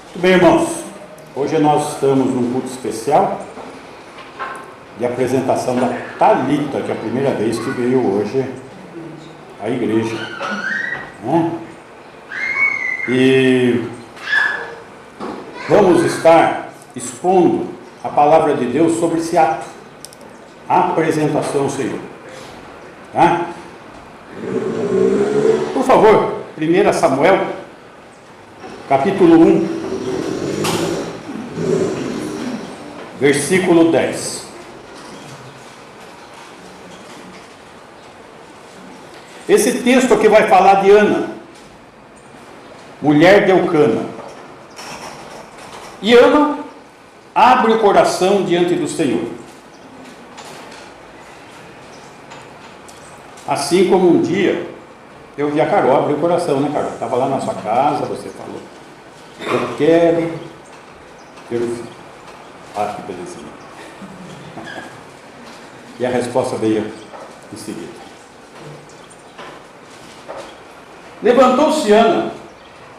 Muito bem, irmãos. Hoje nós estamos num culto especial de apresentação da Thalita, que é a primeira vez que veio hoje à igreja, né? E vamos estar expondo a palavra de Deus sobre esse ato, a apresentação ao Senhor, tá? Por favor, 1 Samuel, capítulo 1, versículo 10. Esse texto aqui vai falar de Ana, mulher de Eucana. E Ana abre o coração diante do Senhor. Assim como um dia eu vi a Carol abrir o coração, né, Carol? Estava lá na sua casa, você falou: eu quero ter o filho. Ah, que belezinha. E a resposta veio em seguida. Levantou-se Ana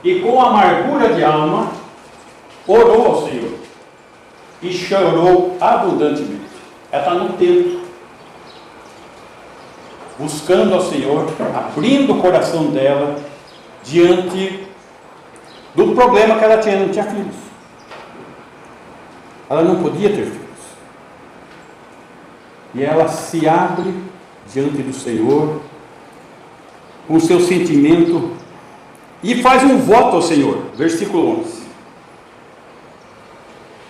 e com amargura de alma orou ao Senhor e chorou abundantemente. Ela está no templo, buscando ao Senhor, abrindo o coração dela diante do problema que ela tinha, não tinha filhos. Ela não podia ter filhos. E ela se abre diante do Senhor com o seu sentimento e faz um voto ao Senhor. Versículo 11.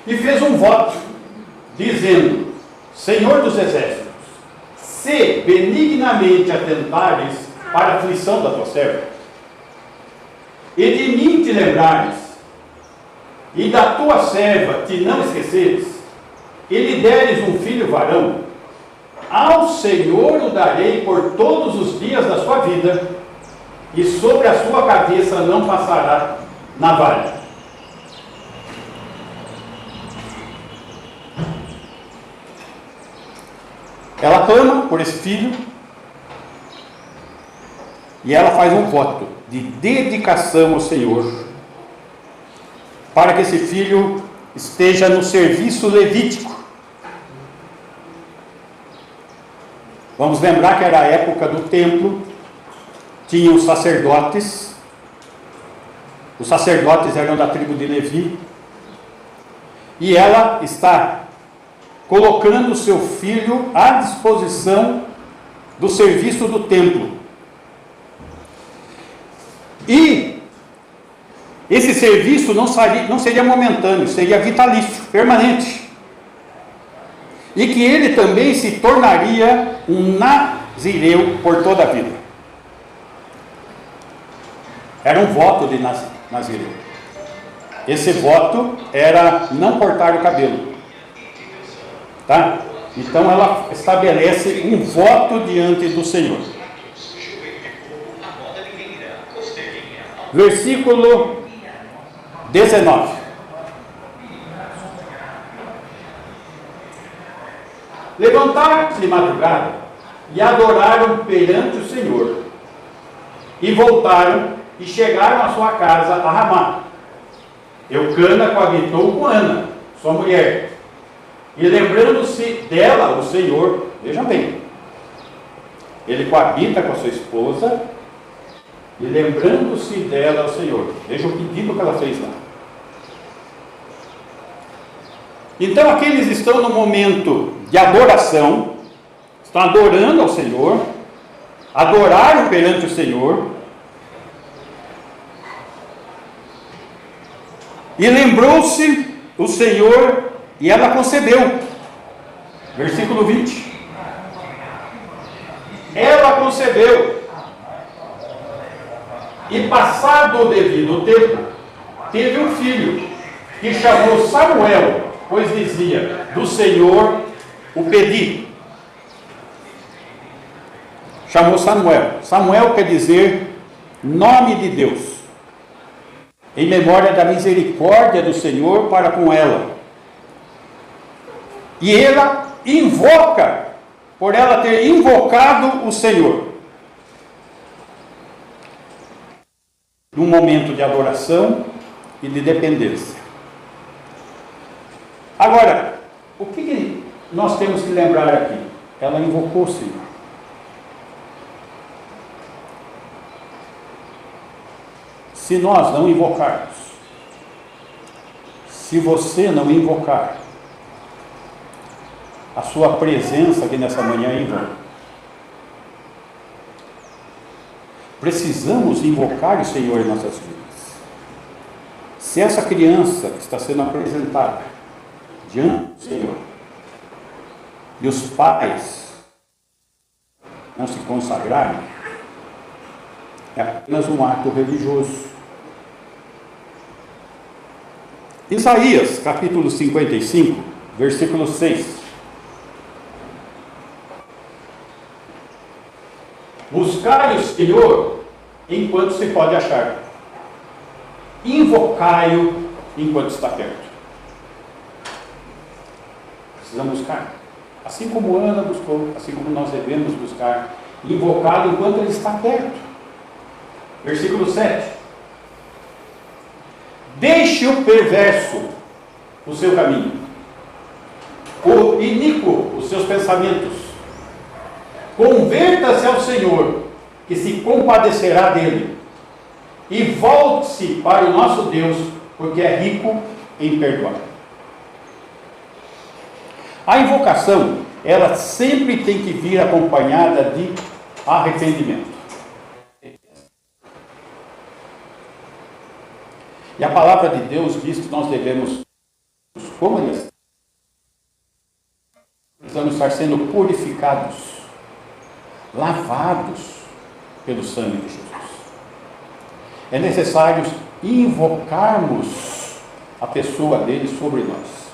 E fez um voto, dizendo: Senhor dos exércitos, se benignamente atentares para a aflição da tua serva, e de mim te lembrares, e da tua serva te não esqueceres, e lhe deres um filho varão, ao Senhor o darei por todos os dias da sua vida, e sobre a sua cabeça não passará navalha. Ela clama por esse filho, e ela faz um voto de dedicação ao Senhor, para que esse filho esteja no serviço levítico. Vamos lembrar que era a época do templo, tinha os sacerdotes eram da tribo de Levi, e ela está colocando o seu filho à disposição do serviço do templo. E esse serviço não seria momentâneo, seria vitalício, permanente. E que ele também se tornaria um nazireu por toda a vida. Era um voto de nazireu. Esse voto era não cortar o cabelo. Tá? Então ela estabelece um voto diante do Senhor. Versículo 19. Levantaram-se de madrugada e adoraram perante o Senhor, e voltaram e chegaram à sua casa a Ramá. Eucana coabitou com Ana, sua mulher, e lembrando-se dela o Senhor, vejam bem, ele coabita com a sua esposa, e lembrando-se dela o Senhor. Veja o pedido que ela fez lá. Então aqueles estão no momento de adoração, estão adorando ao Senhor, adoraram perante o Senhor, e lembrou-se o Senhor, e ela concebeu. Versículo 20. Ela concebeu, e passado o devido tempo, teve um filho, que chamou Samuel, pois dizia: do Senhor o pedi. Chamou Samuel. Samuel quer dizer nome de Deus, em memória da misericórdia do Senhor para com ela. E ela invoca, por ela ter invocado o Senhor. num momento de adoração e de dependência. Agora, o que nós temos que lembrar aqui? Ela invocou o Senhor. Se nós não invocarmos, se você não invocar, a sua presença aqui nessa manhã é em vão. Precisamos invocar o Senhor em nossas vidas. Se essa criança que está sendo apresentada diante do Senhor e os pais não se consagrarem, é apenas um ato religioso. Isaías, capítulo 55, versículo 6. Buscai o Senhor enquanto se pode achar. Invocai-o enquanto está perto. Precisamos buscar. Assim como Ana buscou, assim como nós devemos buscar, invocá-lo enquanto ele está perto. Versículo 7. Deixe o perverso o seu caminho, o iníquo os seus pensamentos. Converta-se ao Senhor, que se compadecerá dele, e volte-se para o nosso Deus, porque é rico em perdoar. A invocação, ela sempre tem que vir acompanhada de arrependimento. E a palavra de Deus diz que nós devemos, como eles, precisamos estar sendo purificados, lavados pelo sangue de Jesus. É necessário invocarmos a pessoa dele sobre nós.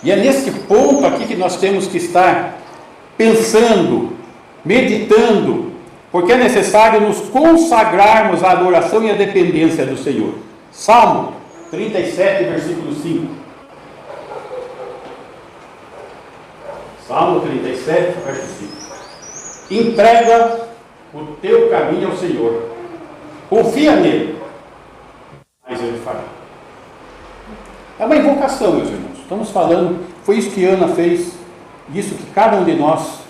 E é nesse ponto aqui que nós temos que estar pensando, meditando, porque é necessário nos consagrarmos à adoração e à dependência do Senhor. Salmo 37, versículo 5. Salmo 37, versículo 5. Entrega o teu caminho ao Senhor, confia nele, mas ele fará. É uma invocação, meus irmãos. Estamos falando, foi isso que Ana fez, isso que cada um de nós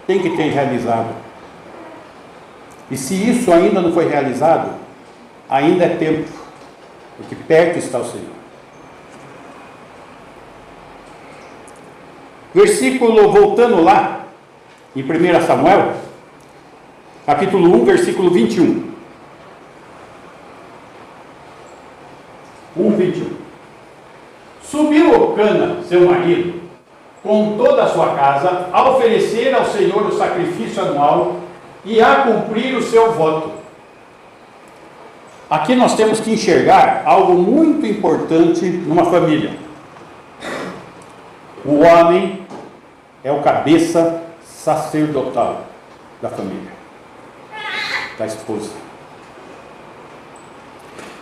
tem que ter realizado. E se isso ainda não foi realizado, ainda é tempo, porque perto está o Senhor. Versículo, voltando lá, em 1 Samuel, capítulo 1, versículo 21. 1:21. Subiu Eucana, seu marido, com toda a sua casa, a oferecer ao Senhor o sacrifício anual e a cumprir o seu voto. Aqui nós temos que enxergar algo muito importante numa família. O homem é o cabeça sacerdotal da família, da esposa.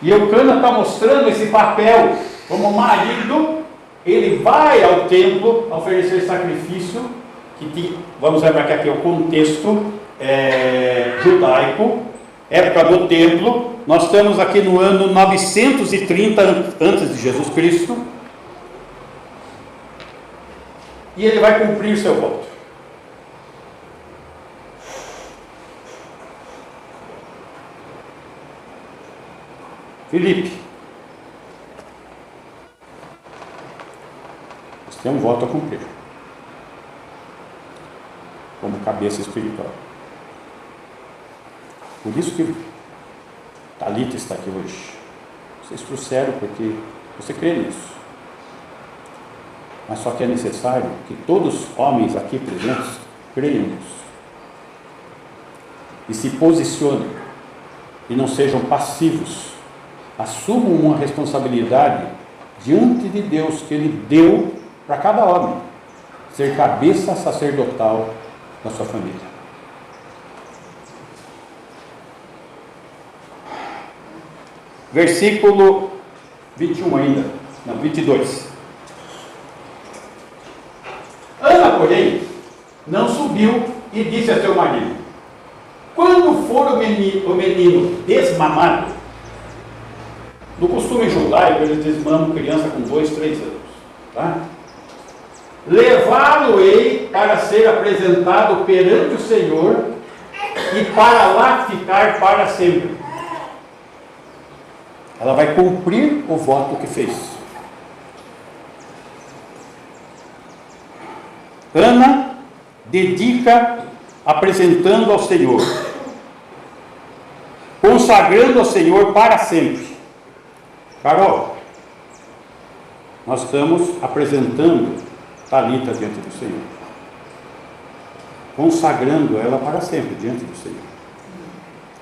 E Eucana está mostrando esse papel como marido. Ele vai ao templo oferecer sacrifício, vamos lembrar que aqui é o contexto judaico, época do templo. Nós estamos aqui no ano 930 antes de Jesus Cristo, e ele vai cumprir seu voto. Filipe, você tem um voto a cumprir, como cabeça espiritual. Por isso que Talita está aqui hoje. Vocês trouxeram porque você crê nisso. Mas só que é necessário que todos os homens aqui presentes creiam nisso. E se posicionem. E não sejam passivos. Assumam uma responsabilidade diante de Deus que Ele deu para cada homem. Ser cabeça sacerdotal da sua família. Versículo 21 ainda, não, 22. Ana, porém, não subiu e disse a seu marido: Quando for o menino desmamado, no costume judaico, eles desmamam criança com 2, 3 anos. Tá? Levá-lo-ei para ser apresentado perante o Senhor e para lá ficar para sempre. Ela vai cumprir o voto que fez. Ana dedica apresentando ao Senhor, consagrando ao Senhor para sempre. Carol, nós estamos apresentando Talita diante do Senhor, consagrando ela para sempre diante do Senhor.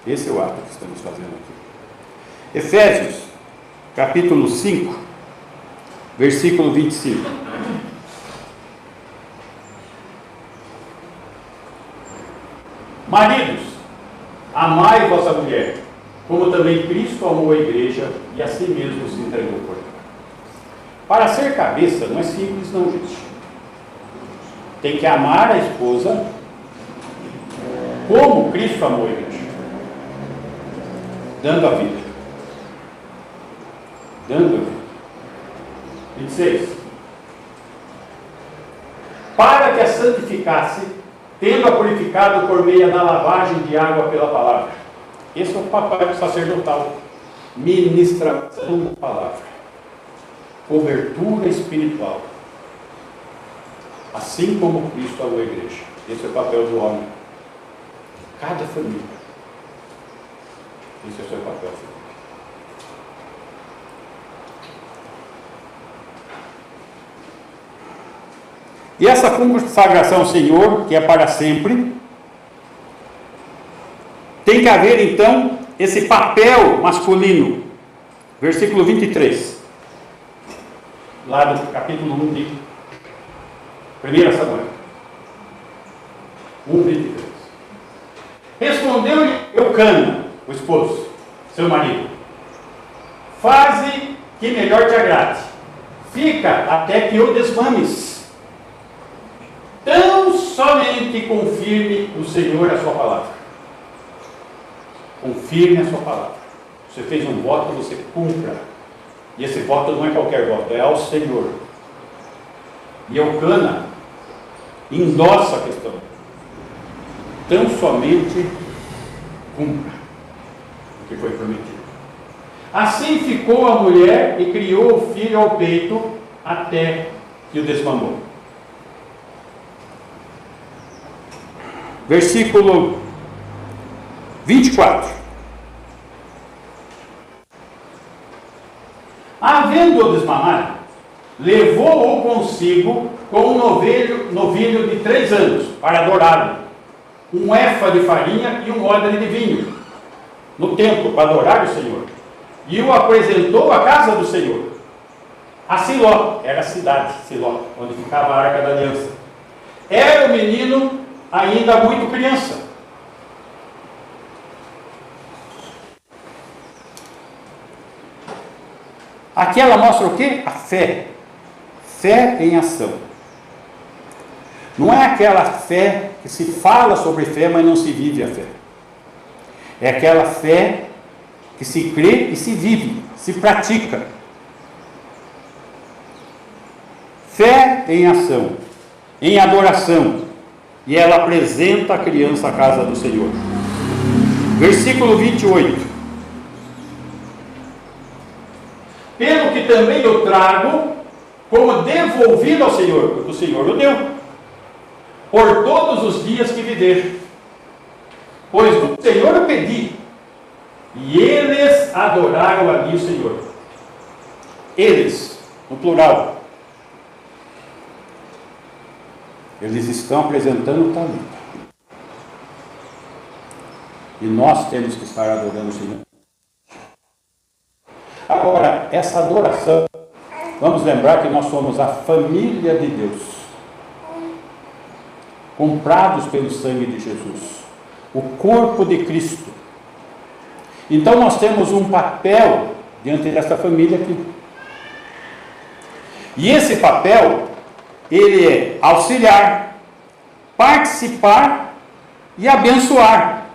Esse é o ato que estamos fazendo aqui. Efésios, capítulo 5, versículo 25. Maridos, amai vossa mulher, como também Cristo amou a igreja e a si mesmo se entregou por ela. Para ser cabeça não é simples não, gente. Tem que amar a esposa como Cristo amou a igreja, dando a vida. Dando a vida. 26. Para que a santificasse, tendo-a purificado por meio da lavagem de água pela palavra. Esse é o papel sacerdotal. Ministração da palavra. Cobertura espiritual. Assim como Cristo amou a igreja. Esse é o papel do homem. Cada família. Esse é o seu papel. E essa consagração ao Senhor, que é para sempre, tem que haver então esse papel masculino. Versículo 23. Lá do capítulo 1 de 1 Samuel. 1:23. Respondeu-lhe Eucana, o esposo, seu marido: faze que melhor te agrade. Fica até que o desmames. Tão somente confirme o Senhor a sua palavra. Confirme a sua palavra. Você fez um voto, você cumpra. E esse voto não é qualquer voto, é ao Senhor. E Eucana endossa a questão. Tão somente cumpra o que foi prometido. Assim ficou a mulher e criou o filho ao peito até que o desmamou. Versículo 24. Havendo-o desmamado, levou-o consigo com um novilho de 3 anos, para adorá-lo, um éfa de farinha e um odre de vinho, no templo, para adorar o Senhor. E o apresentou à casa do Senhor, a Siló, era a cidade, Siló, onde ficava a Arca da Aliança. Era o menino ainda muito criança. Aqui ela mostra o quê? A fé. Fé em ação. Não é aquela fé que se fala sobre fé, mas não se vive a fé. É aquela fé que se crê e se vive, se pratica. Fé em ação, em adoração. E ela apresenta a criança à casa do Senhor. Versículo 28. Pelo que também eu trago como devolvido ao Senhor, porque o Senhor o deu, por todos os dias que viver. Pois do Senhor eu pedi, e eles adoraram ali o Senhor. Eles, no plural. Eles estão apresentando Talita. E nós temos que estar adorando o Senhor. Agora, essa adoração, vamos lembrar que nós somos a família de Deus, comprados pelo sangue de Jesus, o corpo de Cristo. Então nós temos um papel diante dessa família aqui. E esse papel, ele é auxiliar, participar e abençoar.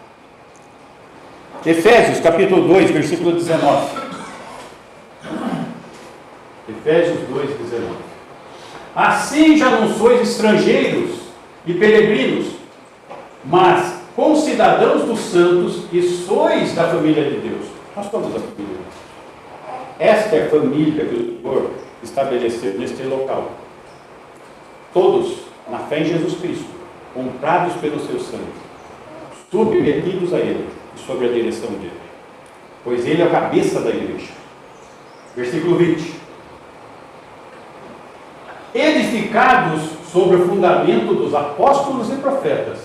Efésios capítulo 2, versículo 19. Efésios 2, 19. Assim já não sois estrangeiros e peregrinos, mas concidadãos dos santos e sois da família de Deus. Nós somos da família de Deus. Esta é a família que o Senhor estabeleceu neste local. Todos na fé em Jesus Cristo, comprados pelo seu sangue, submetidos a Ele e sob a direção dele, pois Ele é a cabeça da igreja. Versículo 20. Edificados sobre o fundamento dos apóstolos e profetas,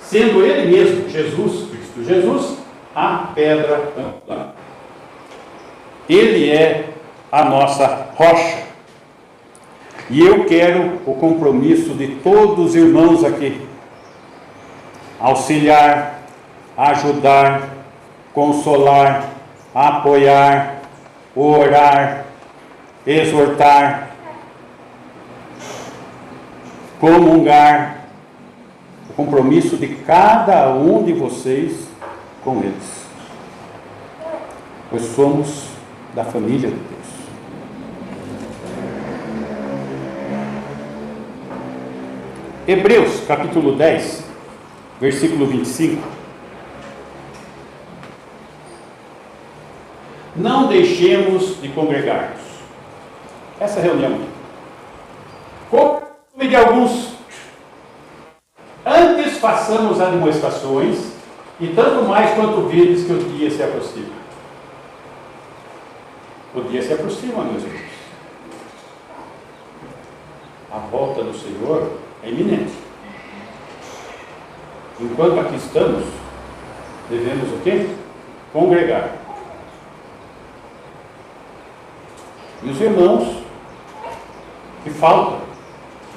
sendo Ele mesmo, Jesus, Cristo Jesus, a pedra angular. Ele é a nossa rocha. E eu quero o compromisso de todos os irmãos aqui. Auxiliar, ajudar, consolar, apoiar, orar, exortar, comungar. O compromisso de cada um de vocês com eles. Pois somos da família de Deus. Hebreus capítulo 10, versículo 25. Não deixemos de congregar-nos. Essa reunião. Como de alguns, antes façamos admoestações, e tanto mais quanto vides que o dia se aproxima. O dia se aproxima, meus irmãos. A volta do Senhor é iminente. Enquanto aqui estamos, devemos o quê? Congregar. E os irmãos que faltam,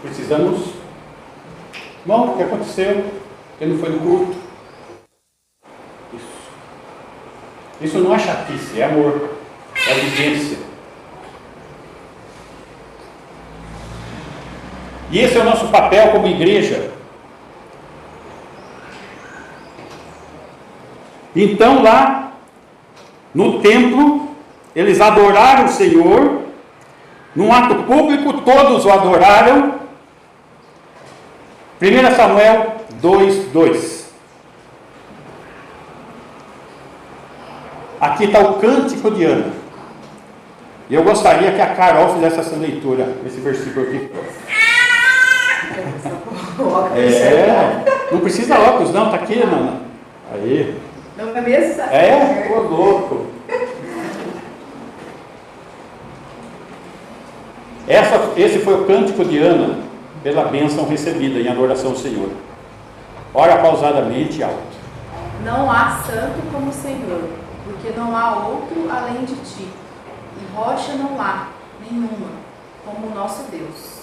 precisamos. Irmão, o que aconteceu? Ele não foi no culto. Isso não é chatice, é amor, é obediência. E esse é o nosso papel como igreja. Então lá no templo, eles adoraram o Senhor. Num ato público, todos o adoraram. 1 Samuel 2:2. Aqui está o cântico de Ana. E eu gostaria que a Carol fizesse essa leitura, esse versículo aqui. Não precisa óculos, não, está aqui, Nana. Aí. Não é mesmo? Ô louco. Esse foi o cântico de Ana, pela bênção recebida em adoração ao Senhor. Ora pausadamente e alto. Não há santo como o Senhor, porque não há outro além de ti, e rocha não há nenhuma como o nosso Deus.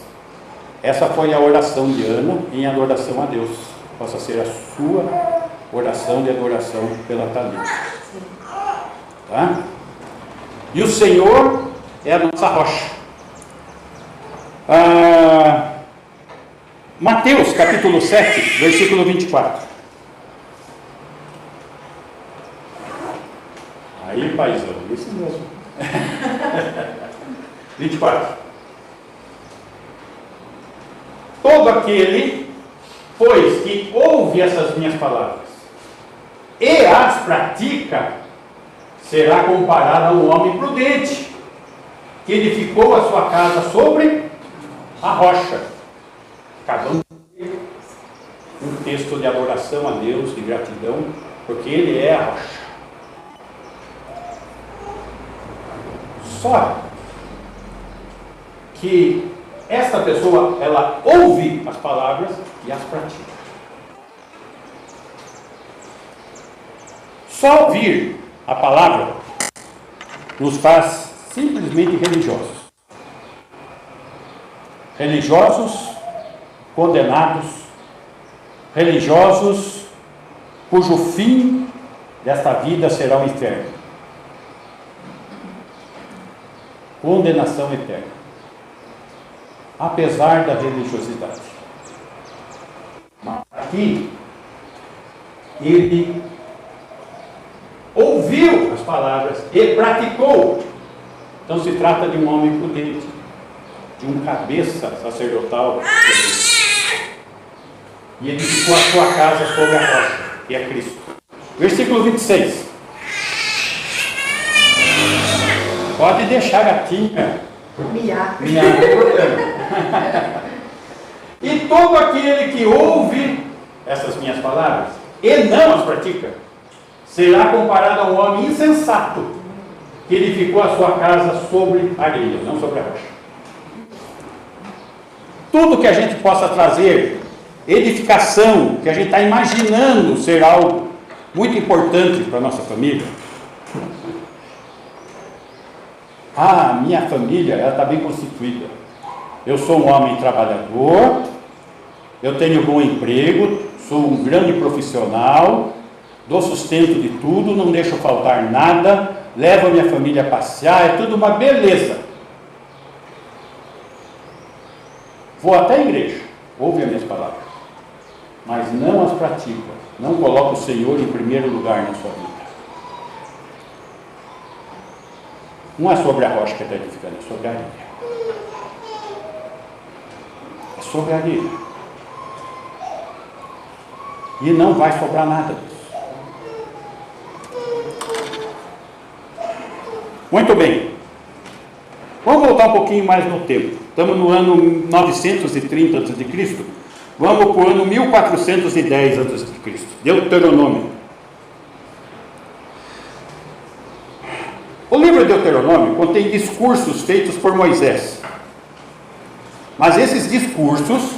Essa foi a oração de Ana em adoração a Deus. Possa ser a sua oração de adoração pela Thalita. Tá? E o Senhor é a nossa rocha. Mateus capítulo 7, versículo 24. Aí, paizão, isso mesmo. 24. Todo aquele, pois, que ouve essas minhas palavras e as pratica, será comparado a um homem prudente, que edificou a sua casa sobre a rocha. Cada um texto de adoração a Deus, de gratidão, porque Ele é a rocha. Só que esta pessoa, ela ouve as palavras e as pratica. Só ouvir a palavra nos faz simplesmente religiosos. Religiosos condenados, religiosos cujo fim desta vida será o inferno. Condenação eterna. Apesar da religiosidade. Aqui, ele ouviu as palavras e praticou. Então se trata de um homem prudente, de um cabeça sacerdotal. E edificou a sua casa sobre a rocha, que é Cristo. Versículo 26. Pode deixar, gatinha. Miar. E todo aquele que ouve essas minhas palavras e não as pratica, será comparado a um homem insensato que edificou a sua casa sobre areia, não sobre a rocha. Tudo que a gente possa trazer edificação, que a gente está imaginando ser algo muito importante para a nossa família. Minha família, ela está bem constituída. Eu sou um homem trabalhador, eu tenho bom emprego, sou um grande profissional, dou sustento de tudo, não deixo faltar nada, levo a minha família a passear, é tudo uma beleza. Vou até a igreja, ouve as minhas palavras, mas não as pratica, não coloca o Senhor em primeiro lugar na sua vida. Não é sobre a rocha que está edificando, é sobre a areia. É sobre a areia. E não vai sobrar nada disso. Muito bem. Vamos voltar um pouquinho mais no tempo. Estamos no ano 930 a.C. Vamos para o ano 1410 a.C. Deuteronômio. O livro de Deuteronômio contém discursos feitos por Moisés. Mas esses discursos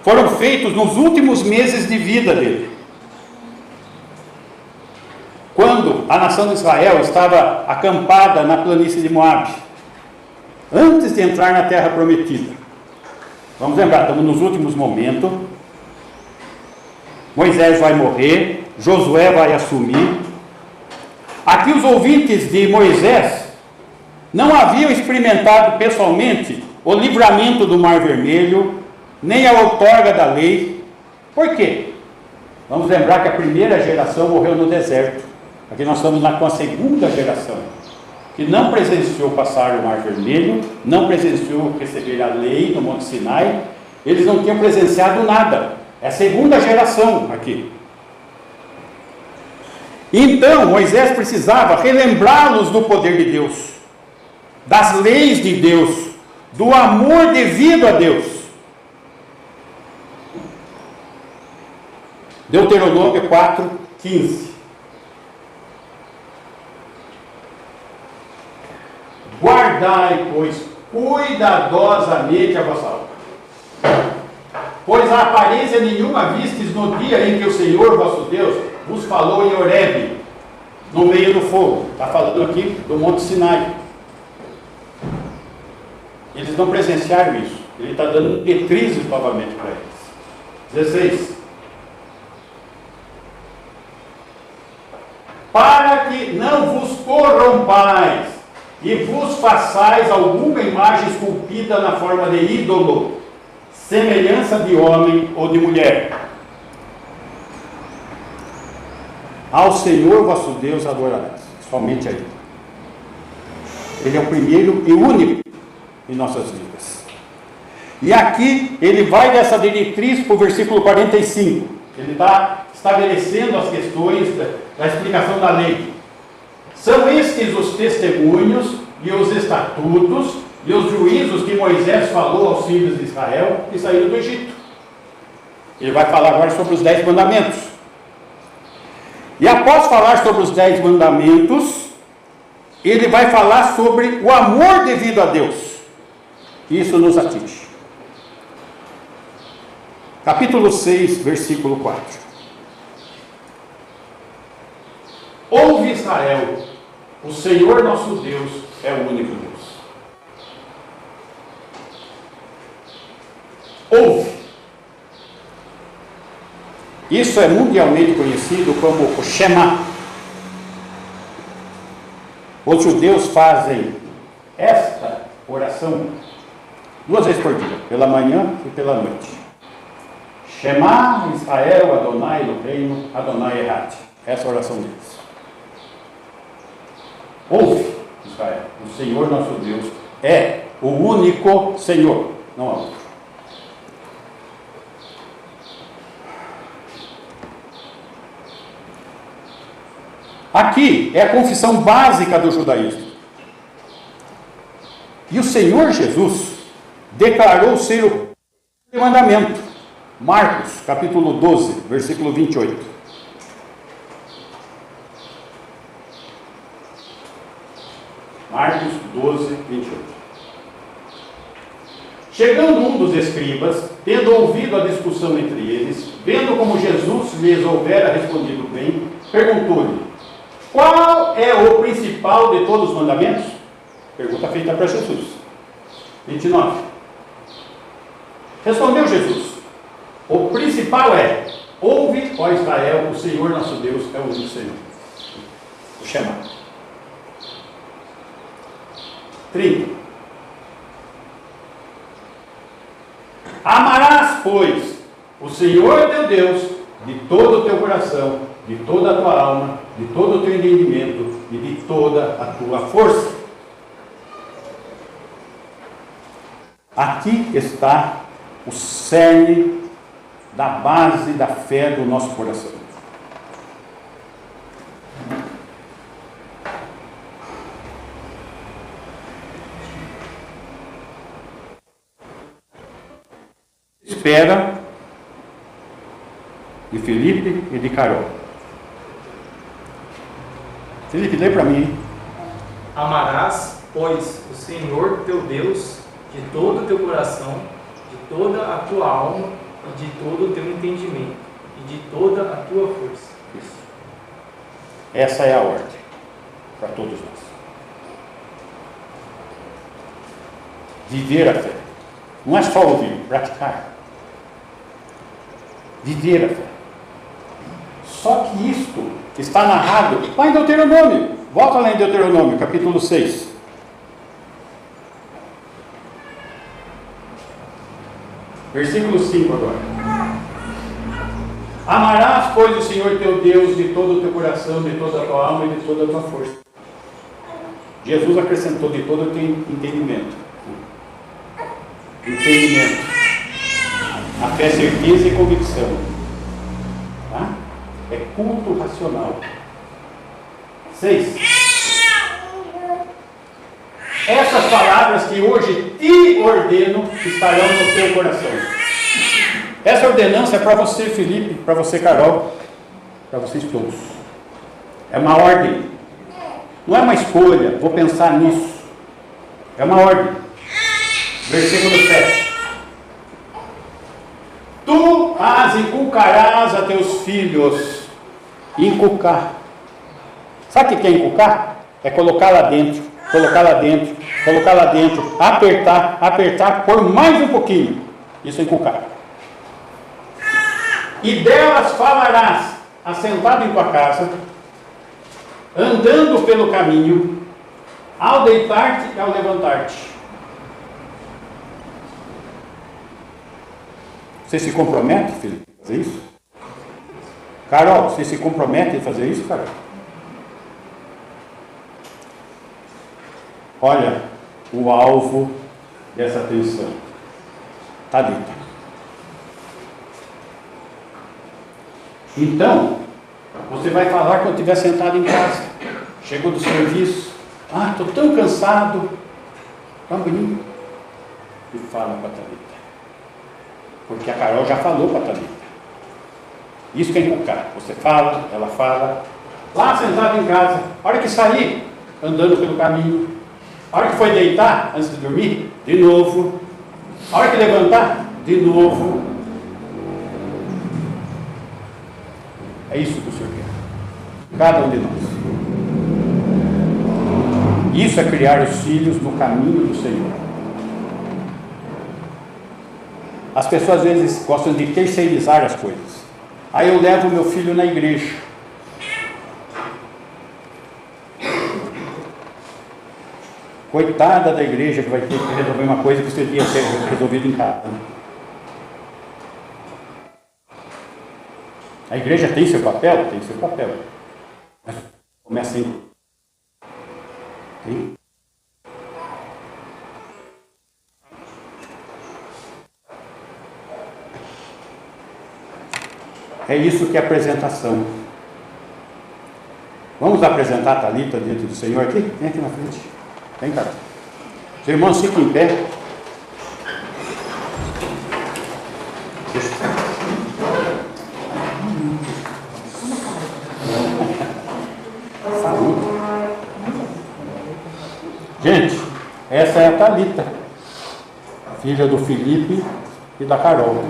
foram feitos nos últimos meses de vida dele. Quando a nação de Israel estava acampada na planície de Moabe, antes de entrar na terra prometida. Vamos lembrar, estamos nos últimos momentos. Moisés vai morrer, Josué vai assumir. Aqui os ouvintes de Moisés não haviam experimentado pessoalmente o livramento do Mar Vermelho, nem a outorga da lei. Por quê? Vamos lembrar que a primeira geração morreu no deserto. Aqui nós estamos com a segunda geração, que não presenciou passar o Mar Vermelho, não presenciou receber a lei no Monte Sinai, eles não tinham presenciado nada. É a segunda geração aqui. Então Moisés precisava relembrá-los do poder de Deus, das leis de Deus, do amor devido a Deus. Deuteronômio 4:15. Guardai, pois, cuidadosamente a vossa alma, pois a aparência nenhuma vistes no dia em que o Senhor vosso Deus vos falou em Horebe, no meio do fogo. Está falando aqui do Monte Sinai. Eles não presenciaram isso. Ele está dando diretrizes novamente para eles. 16. Para que não vos corrompais e vos façais alguma imagem esculpida na forma de ídolo, semelhança de homem ou de mulher. Ao Senhor vosso Deus adorarás, somente a Ele. Ele é o primeiro e único em nossas vidas. E aqui ele vai dessa diretriz para o versículo 45. Ele está estabelecendo as questões da explicação da lei. São estes os testemunhos e os estatutos e os juízos que Moisés falou aos filhos de Israel que saíram do Egito. Ele vai falar agora sobre os 10 mandamentos. E após falar sobre os 10 mandamentos, ele vai falar sobre o amor devido a Deus. Isso nos atinge. Capítulo 6, versículo 4. Ouve, Israel, o Senhor nosso Deus é o único Deus. Ouve. Isso é mundialmente conhecido como o Shema. Os judeus fazem esta oração 2 vezes por dia, pela manhã e pela noite. Shema Israel, Adonai Eloheinu, Adonai Echad. Essa é a oração deles. Ouve, Israel, o Senhor nosso Deus é o único Senhor, não há outro. Aqui é a confissão básica do judaísmo. E o Senhor Jesus declarou ser o mandamento. Marcos, capítulo 12, versículo 28. Marcos 12, 28. Chegando um dos escribas, tendo ouvido a discussão entre eles, vendo como Jesus lhes houvera respondido bem, perguntou-lhe: qual é o principal de todos os mandamentos? Pergunta feita para Jesus. 29. Respondeu Jesus: o principal é: ouve, ó Israel, o Senhor nosso Deus é o único Senhor. Vou chamar. 30. Amarás, pois, o Senhor teu Deus de todo o teu coração, de toda a tua alma, de todo o teu entendimento e de toda a tua força. Aqui está o cerne da base da fé do nosso coração. Espera de Felipe e de Carol. Felipe, lê para mim. Amarás, pois, o Senhor teu Deus de todo o teu coração, de toda a tua alma e de todo o teu entendimento e de toda a tua força. Isso. Essa é a ordem para todos nós. Viver a fé. Não é só ouvir, praticar. Viver a fé. Só que isto está narrado lá em Deuteronômio. Volta lá em Deuteronômio, capítulo 6. Versículo 5 agora. Amarás, pois, o Senhor teu Deus de todo o teu coração, de toda a tua alma e de toda a tua força. Jesus acrescentou de todo o teu entendimento. Entendimento. A fé é certeza e convicção. Tá? É culto racional. 6. Essas palavras que hoje te ordeno estarão no teu coração. Essa ordenança é para você, Felipe, para você, Carol, para vocês todos. É uma ordem. Não é uma escolha, vou pensar nisso. É uma ordem. Versículo 7. Tu as inculcarás a teus filhos. Inculcar. Sabe o que é inculcar? É colocar lá dentro, colocar lá dentro, colocar lá dentro, apertar, apertar, por mais um pouquinho. Isso é inculcar. E delas falarás, assentado em tua casa, andando pelo caminho, ao deitar-te e ao levantar-te. Você se compromete, filho, a fazer isso? Carol, você se compromete a fazer isso, Carol? Olha, o alvo dessa atenção. Talita. Então, você vai falar quando estiver sentado em casa. Chegou do serviço. Ah, estou tão cansado. Tão bonito. E fala para a Talita. Porque a Carol já falou para a Talita. Isso que é inculcar. Você fala, ela fala. Lá sentado em casa. A hora que sair, andando pelo caminho. A hora que foi deitar, antes de dormir, de novo. A hora que levantar, de novo. É isso que o Senhor quer. Cada um de nós. Isso é criar os filhos no caminho do Senhor. As pessoas às vezes gostam de terceirizar as coisas. Aí eu levo meu filho na igreja. Coitada da igreja que vai ter que resolver uma coisa que você devia ter resolvido em casa. A igreja tem seu papel? Tem seu papel. Mas começa em... É isso que é apresentação. Vamos apresentar a Thalita diante do Senhor aqui? Vem aqui na frente. Vem, cara. Os irmãos, fiquem em pé. Saúde. Gente, essa é a Thalita, filha do Felipe e da Carol.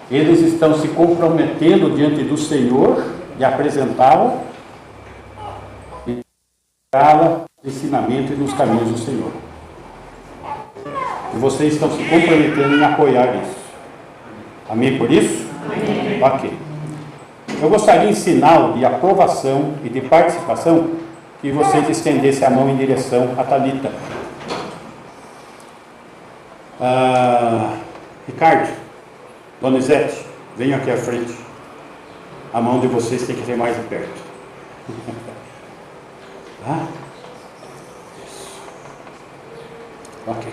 Eles estão se comprometendo diante do Senhor de apresentá-la e dar-la no ensinamento e nos caminhos do Senhor. E vocês estão se comprometendo em apoiar isso. Amém por isso? Amém. Ok. Eu gostaria, em sinal de aprovação e de participação, que vocês estendessem a mão em direção a Thalita. Ricardo, Donizete, venham aqui à frente. A mão de vocês tem que ser mais de perto. Ok.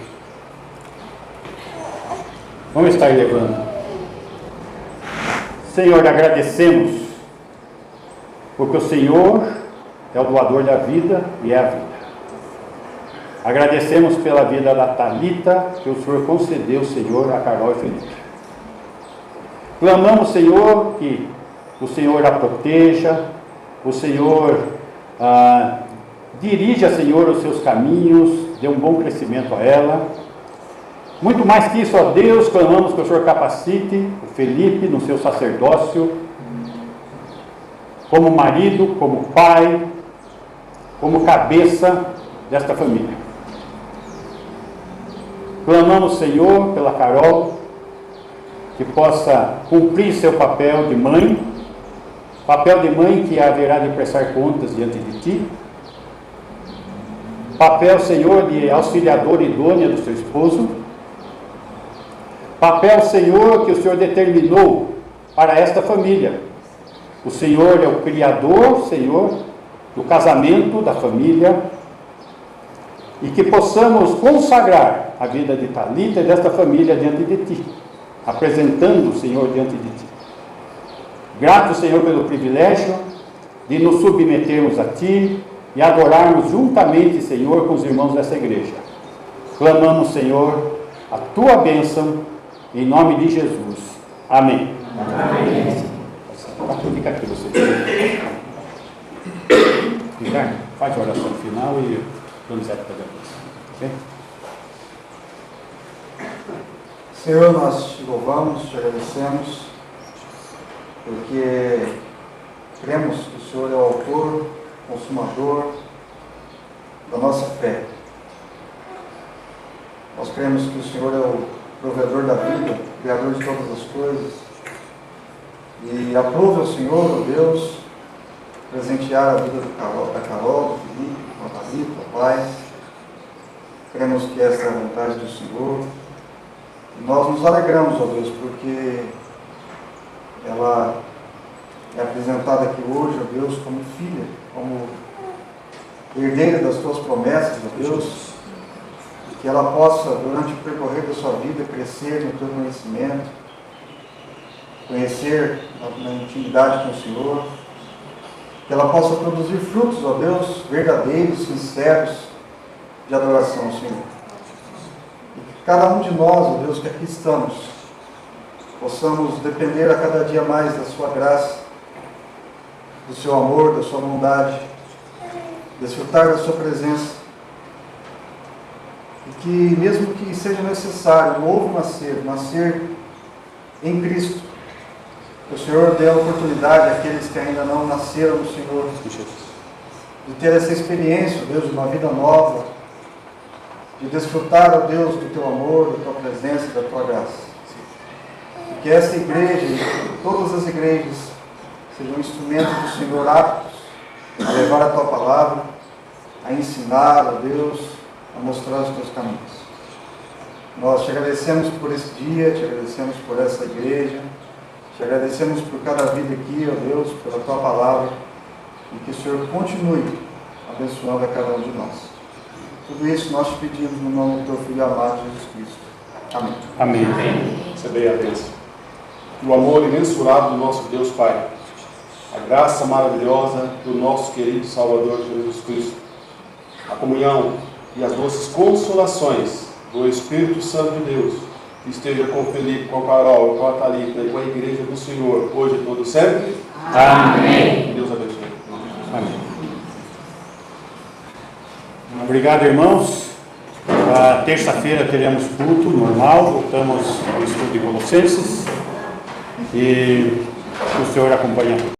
Vamos estar levando. Senhor, agradecemos, porque o Senhor é o doador da vida e é a vida. Agradecemos pela vida da Thalita, que o Senhor concedeu, Senhor, a Carol e Felipe. Clamamos, Senhor, que o Senhor a proteja, o Senhor dirija, Senhor, os seus caminhos, dê um bom crescimento a ela. Muito mais que isso, ó Deus, clamamos que o Senhor capacite o Felipe no seu sacerdócio, como marido, como pai, como cabeça desta família. Clamamos, Senhor, pela Carol, que possa cumprir seu papel de mãe que haverá de prestar contas diante de Ti, papel, Senhor, de auxiliadora idônea do seu esposo, papel, Senhor, que o Senhor determinou para esta família. O Senhor é o Criador, Senhor, do casamento, da família, e que possamos consagrar a vida de Thalita e desta família diante de Ti, apresentando o Senhor diante de Ti. Grato, Senhor, pelo privilégio de nos submetermos a Ti e adorarmos juntamente, Senhor, com os irmãos dessa igreja. Clamamos, Senhor, a Tua bênção, em nome de Jesus. Amém. Amém. Fica aqui você. Ricardo, faz a oração final e vamos para depois. Ok? Senhor, nós te louvamos, te agradecemos, porque cremos que o Senhor é o autor, consumador da nossa fé. Nós cremos que o Senhor é o provedor da vida, criador de todas as coisas. E aprove ao Senhor, ó Deus, presentear a vida da Carol, do Felipe, da Thalita, Pai. Cremos que essa é a vontade do Senhor. E nós nos alegramos, ó Deus, porque ela é apresentada aqui hoje, ó Deus, como filha, como herdeira das Tuas promessas, ó Deus. Que ela possa, durante o percorrer da sua vida, crescer no Teu conhecimento, conhecer na intimidade com o Senhor, que ela possa produzir frutos, ó Deus, verdadeiros, sinceros, de adoração ao Senhor. E que cada um de nós, ó Deus, que aqui estamos, possamos depender a cada dia mais da Sua graça, do Seu amor, da Sua bondade, desfrutar da Sua presença. E que mesmo que seja necessário um novo nascer em Cristo, que o Senhor dê a oportunidade àqueles que ainda não nasceram no Senhor, de ter essa experiência, ó Deus, de uma vida nova, de desfrutar, ó Deus, do Teu amor, da Tua presença, da Tua graça. E que essa igreja, e todas as igrejas, sejam instrumentos do Senhor aptos a levar a Tua palavra, a ensinar, ó Deus, a mostrar os Teus caminhos. Nós te agradecemos por esse dia, te agradecemos por essa igreja, te agradecemos por cada vida aqui, ó Deus, pela Tua palavra, e que o Senhor continue abençoando a cada um de nós. Tudo isso nós te pedimos no nome do Teu Filho amado, Jesus Cristo. Amém. Amém. Recebei a bênção. e o amor imensurável do nosso Deus Pai, a graça maravilhosa do nosso querido Salvador Jesus Cristo, a comunhão e as doces consolações do Espírito Santo de Deus, que esteja com o Felipe, com a Carol, com a Thalita e com a Igreja do Senhor, hoje e todo sempre. Amém. Deus abençoe. Amém. Obrigado, irmãos. Na terça-feira teremos culto normal, voltamos ao estudo de Colossenses e o Senhor acompanha.